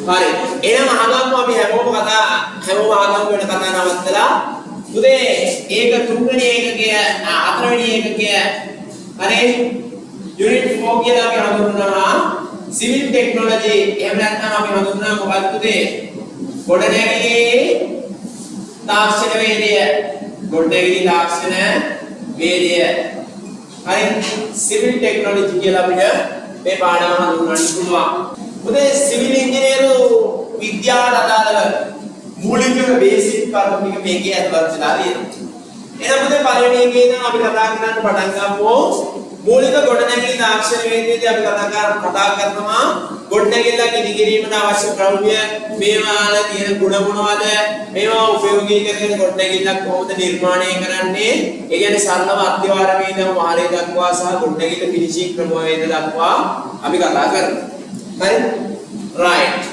හරි. එහෙනම් අහගමු අපි හැමෝම අහගමු වෙන කතා නවත්තලා. පුතේ ඒක තුන්වෙනි ඒකකය හතරවෙනි ඒකකය හරි යුනිට් 4 කියලා අපි හඳුන්වනවා සිවිල් ටෙක්නොලොජි. එහෙම නැත්නම් අපි හඳුන්වනවා මොකක්ද පුතේ? ගොඩනැගිලි තාක්ෂණ වේදය. ගොඩනැගිලි තාක්ෂණ වේදය. හරි සිවිල් ටෙක්නොලොජි කියලා අපිට මේ පාඩම හඳුන්වන්න පුළුවන්. පුතේ සිවිල් ඉංජිනේරු විද්‍යාවට අදාළව මූලිකම බේසික් කරුණු ටික මේකේ ඇතුළත් වෙලා තියෙනවා. එහෙනම් පුතේ පළවෙනි එකේ ඉඳන් අපි කතා කරන්න පටන් ගමු. මූලික ගොඩනැගිලි තාක්ෂණ වේදයේදී අපි කතා කරනවා ගොඩනැගිල්ලක් ඉදිකිරීමට අවශ්‍ය ද්‍රව්‍ය මේවා වල තියෙන ගුණ මොනවද? මේවා උපයෝගී කරගෙන ගොඩනැගිල්ලක් කොහොමද නිර්මාණය කරන්නේ? ඒ කියන්නේ සරලව අත්‍යවාර වේදම වාරය දක්වා සහ ගොඩනැගිල්ල ෆිනිෂිං ක්‍රම වේද දක්වා අපි කතා කරනවා. හරි? රයිට්.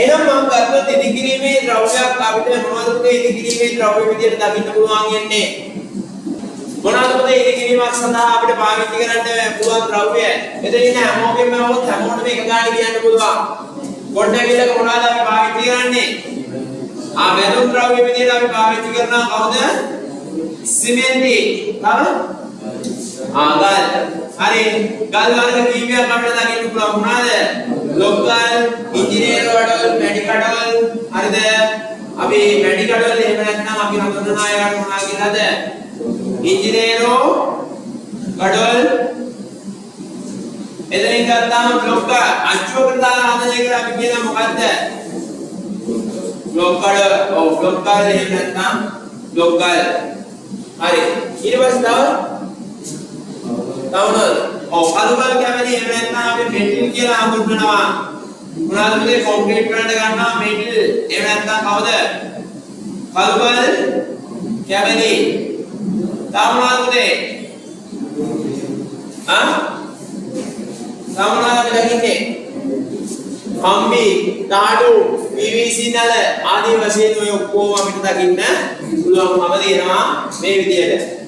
එහෙනම් මම ගත්තොත් ඉදිකිරීමේ ද්‍රව්‍යයක් අපිට මොනවද ඉදිකිරීමේ ද්‍රව්‍ය විදියට දකින්න පුළුවන් යන්නේ? මොනවාද ඉදිකිරීමක් සඳහා අපිට පාවිච්චි කරන්න පුළුවන් ද්‍රව්‍ය? මෙතන ඉන්න හැමෝගෙම හැමෝටම එක ගානේ කියන්න පුළුවන්. ගොඩනැගිල්ලක මොනවාද අපි පාවිච්චි කරන්නේ? බැලුම් ද්‍රව්‍ය විදියට අපි පාවිච්චි කරනවා කවුද? සිමෙන්ති. තව? ගල්. හරි. ගල් වර්ග කීපයක් අපිට දකින්න පුළුවන්. මොනවාද? ලොක්ගල්, ඉංජිනේරු කඩවල්, මැටි කඩවල්. හරිද? අපි මැටි කඩවල් එහෙම නැත්නම් අපි හඳුන්වන අයකට මොනවා කියලාද? इंजीनियरो कड़वल එතනින් ගත්තාම બ્લોક අච්චුවකට දාලා හදන එකට අපි කියන මොකද්ද? બ્લોක් කඩ બ્લોක් කඩ එහෙම නැත්නම් બ્લોක් කඩ. හරි. ඊට පස්සේ තව කලුබල් කැමති එහෙම නැත්නම් අපි මෙටිල් කියලා හඳුන්වනවා. මොනවාද මේ කොන්ක්‍රීට් වලට ගන්නවා මෙටිල්. එහෙම නැත්නම් කවුද? කලුබල් කැමති तामनादे तामनाद लगिने हम्बी ताडू PVC नल आदि वශයෙන් ඔය ඔක්කොම අපිට දකින්න පුළුවන්කම දෙනවා මේ විදියට.